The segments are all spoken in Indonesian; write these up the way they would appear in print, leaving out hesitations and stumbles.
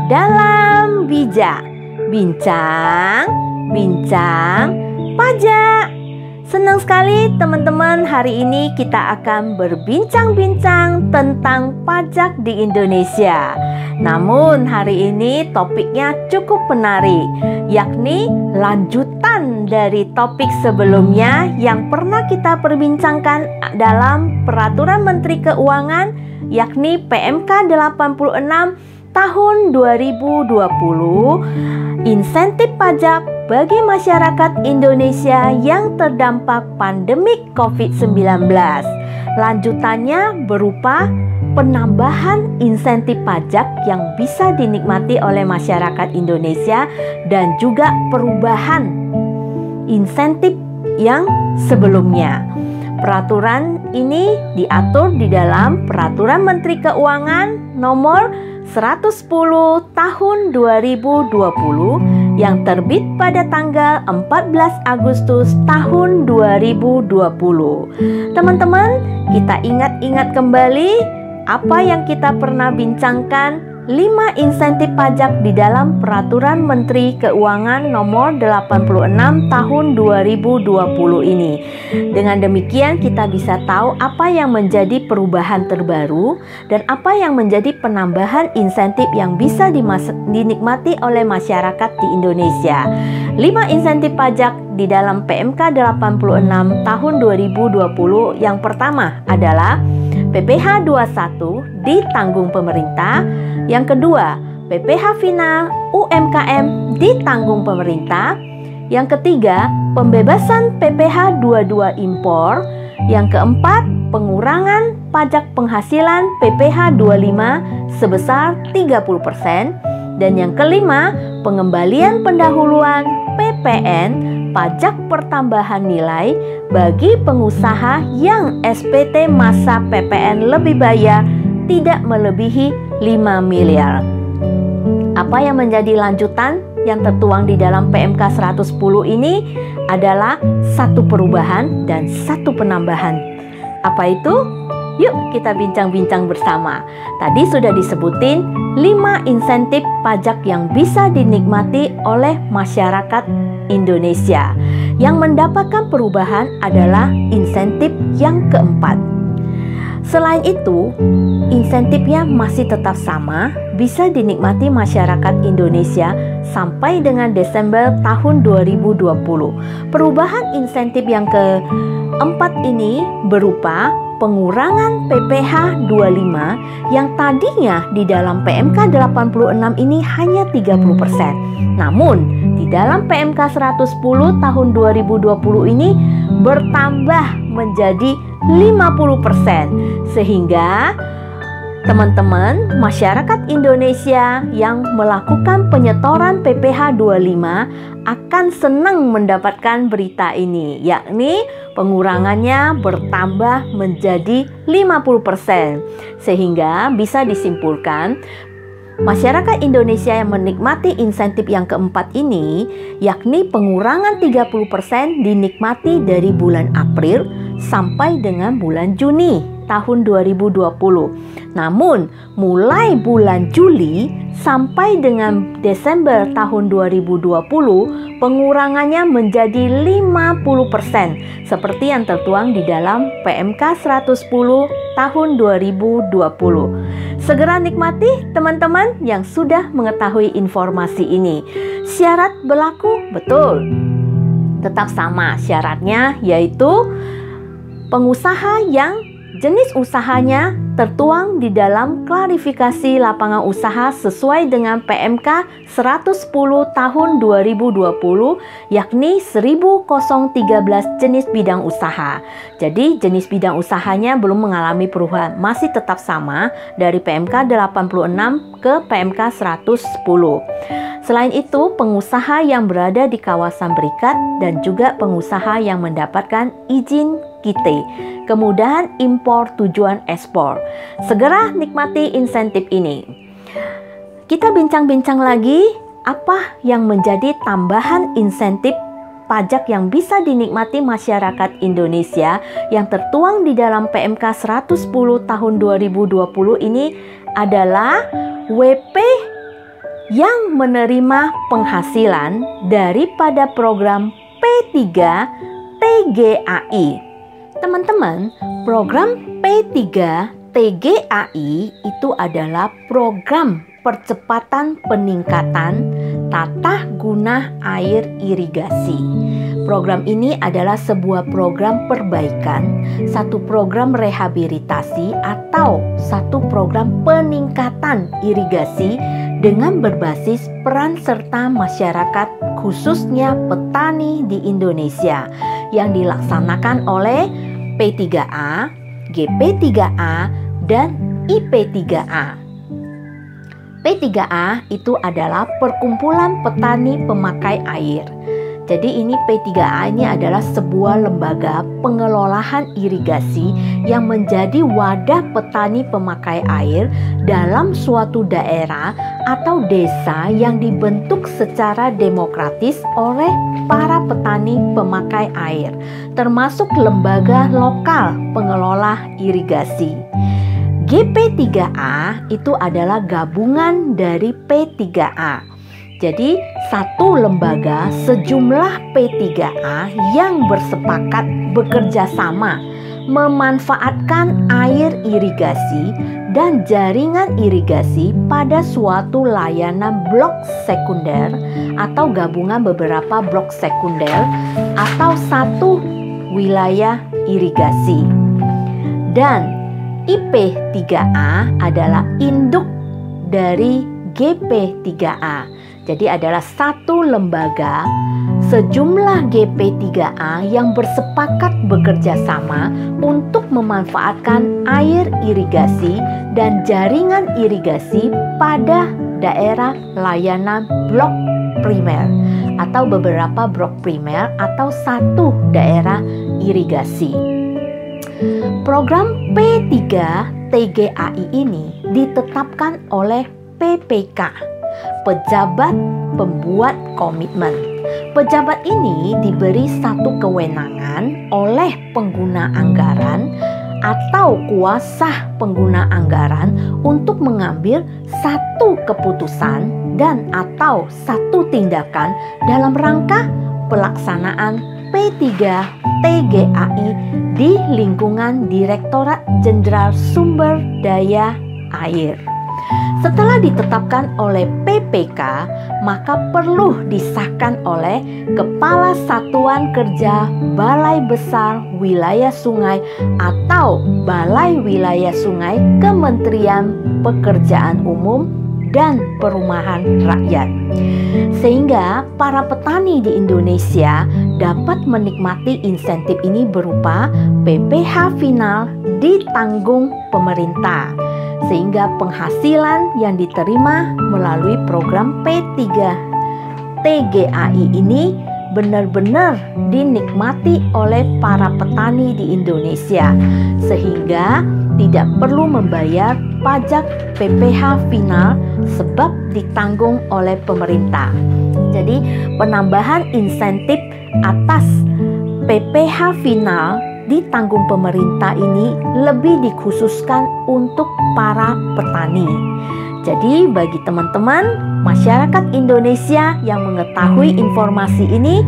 dalam bijak. Bincang pajak. Senang sekali teman-teman, hari ini kita akan berbincang-bincang tentang pajak di Indonesia. Namun hari ini topiknya cukup menarik, yakni lanjutan dari topik sebelumnya yang pernah kita perbincangkan dalam Peraturan Menteri Keuangan, yakni PMK 86 tahun 2020, insentif pajak bagi masyarakat Indonesia yang terdampak pandemik COVID-19. Lanjutannya berupa penambahan insentif pajak yang bisa dinikmati oleh masyarakat Indonesia dan juga perubahan insentif yang sebelumnya. Peraturan ini diatur di dalam Peraturan Menteri Keuangan nomor 110 tahun 2020 yang terbit pada tanggal 14 Agustus tahun 2020. Teman-teman, kita ingat-ingat kembali apa yang kita pernah bincangkan, 5 insentif pajak di dalam Peraturan Menteri Keuangan nomor 86 tahun 2020 ini. Dengan demikian kita bisa tahu apa yang menjadi perubahan terbaru dan apa yang menjadi penambahan insentif yang bisa dinikmati oleh masyarakat di Indonesia. 5 insentif pajak di dalam PMK 86 tahun 2020 yang pertama adalah PPh 21 ditanggung pemerintah. Yang kedua, PPh final UMKM ditanggung pemerintah. Yang ketiga, pembebasan PPh 22 impor. Yang keempat, pengurangan pajak penghasilan PPh 25 sebesar 30%. Dan yang kelima, pengembalian pendahuluan PPN pajak pertambahan nilai bagi pengusaha yang SPT masa PPN lebih bayar tidak melebihi 5 miliar. Apa yang menjadi lanjutan yang tertuang di dalam PMK 110 ini adalah satu perubahan dan satu penambahan. Apa itu? Yuk kita bincang-bincang bersama. Tadi sudah disebutin 5 insentif pajak yang bisa dinikmati oleh masyarakat Indonesia. Yang mendapatkan perubahan adalah insentif yang keempat. Selain itu, insentifnya masih tetap sama, bisa dinikmati masyarakat Indonesia sampai dengan Desember tahun 2020. Perubahan insentif yang keempat ini berupa pengurangan PPh 25 yang tadinya di dalam PMK 86 ini hanya 30%. Namun, di dalam PMK 110 tahun 2020 ini bertambah menjadi 50%. Sehingga teman-teman masyarakat Indonesia yang melakukan penyetoran PPh 25 akan senang mendapatkan berita ini, yakni pengurangannya bertambah menjadi 50%. Sehingga bisa disimpulkan masyarakat Indonesia yang menikmati insentif yang keempat ini, yakni pengurangan 30% dinikmati dari bulan April sampai dengan bulan Juni tahun 2020. Namun, mulai bulan Juli sampai dengan Desember tahun 2020, pengurangannya menjadi 50%, seperti yang tertuang di dalam PMK 110 tahun 2020. Segera nikmati teman-teman yang sudah mengetahui informasi ini. Syarat berlaku? Betul. Tetap sama syaratnya, yaitu pengusaha yang jenis usahanya tertuang di dalam klarifikasi lapangan usaha sesuai dengan PMK 110 tahun 2020, yakni 1013 jenis bidang usaha. Jadi jenis bidang usahanya belum mengalami perubahan, masih tetap sama dari PMK 86 ke PMK 110. Selain itu, pengusaha yang berada di kawasan berikat dan juga pengusaha yang mendapatkan izin KITE, kemudahan impor tujuan ekspor. Segera nikmati insentif ini. Kita bincang-bincang lagi apa yang menjadi tambahan insentif pajak yang bisa dinikmati masyarakat Indonesia yang tertuang di dalam PMK 110 tahun 2020 ini adalah WP yang menerima penghasilan daripada program P3 TGAI. Teman-teman, program P3 TGAI itu adalah program percepatan peningkatan tata guna air irigasi. Program ini adalah sebuah program perbaikan, satu program rehabilitasi atau satu program peningkatan irigasi dengan berbasis peran serta masyarakat, khususnya petani di Indonesia, yang dilaksanakan oleh P3A, GP3A, dan IP3A. P3A itu adalah perkumpulan petani pemakai air. Jadi ini P3A ini adalah sebuah lembaga pengelolaan irigasi yang menjadi wadah petani pemakai air dalam suatu daerah atau desa yang dibentuk secara demokratis oleh para petani pemakai air, termasuk lembaga lokal pengelola irigasi. GP3A itu adalah gabungan dari P3A. Jadi satu lembaga sejumlah P3A yang bersepakat bekerja sama memanfaatkan air irigasi dan jaringan irigasi pada suatu layanan blok sekunder atau gabungan beberapa blok sekunder atau satu wilayah irigasi. Dan IP3A adalah induk dari GP3A. Jadi adalah satu lembaga sejumlah GP3A yang bersepakat bekerja sama untuk memanfaatkan air irigasi dan jaringan irigasi pada daerah layanan blok primer atau beberapa blok primer atau satu daerah irigasi. Program P3 TGAI ini ditetapkan oleh PPK, Pejabat Pembuat Komitmen. Pejabat ini diberi satu kewenangan oleh pengguna anggaran atau kuasa pengguna anggaran untuk mengambil satu keputusan dan atau satu tindakan dalam rangka pelaksanaan P3 TGAI di lingkungan Direktorat Jenderal Sumber Daya Air. Setelah ditetapkan oleh PPK, maka perlu disahkan oleh Kepala Satuan Kerja Balai Besar Wilayah Sungai atau Balai Wilayah Sungai Kementerian Pekerjaan Umum dan Perumahan Rakyat. Sehingga para petani di Indonesia dapat menikmati insentif ini berupa PPh final ditanggung pemerintah. Sehingga penghasilan yang diterima melalui program P3 TGAI ini benar-benar dinikmati oleh para petani di Indonesia, sehingga tidak perlu membayar pajak PPh final sebab ditanggung oleh pemerintah. Jadi penambahan insentif atas PPh final ditanggung pemerintah ini lebih dikhususkan untuk para petani. Jadi bagi teman-teman masyarakat Indonesia yang mengetahui informasi ini,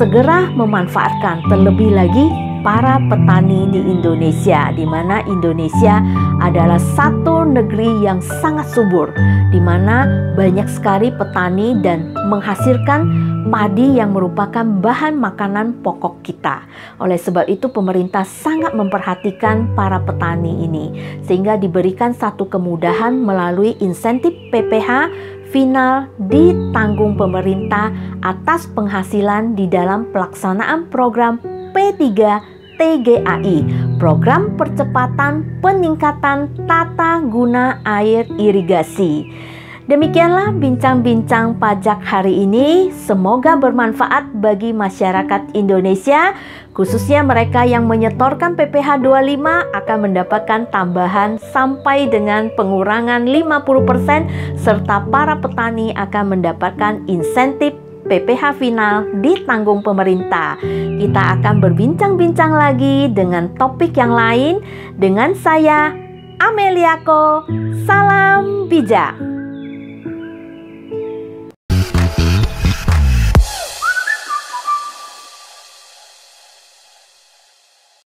segera memanfaatkan, terlebih lagi para petani di Indonesia, di mana Indonesia adalah satu negeri yang sangat subur, di mana banyak sekali petani dan menghasilkan padi yang merupakan bahan makanan pokok kita. Oleh sebab itu pemerintah sangat memperhatikan para petani ini, sehingga diberikan satu kemudahan melalui insentif PPh final ditanggung pemerintah atas penghasilan di dalam pelaksanaan program P3 TGAI, Program Percepatan Peningkatan Tata Guna Air Irigasi. Demikianlah bincang-bincang pajak hari ini. Semoga bermanfaat bagi masyarakat Indonesia, khususnya mereka yang menyetorkan PPh 25 akan mendapatkan tambahan sampai dengan pengurangan 50%, serta para petani akan mendapatkan insentif PPh final ditanggung pemerintah. Kita akan berbincang-bincang lagi dengan topik yang lain dengan saya, Ameliako. Salam bijak.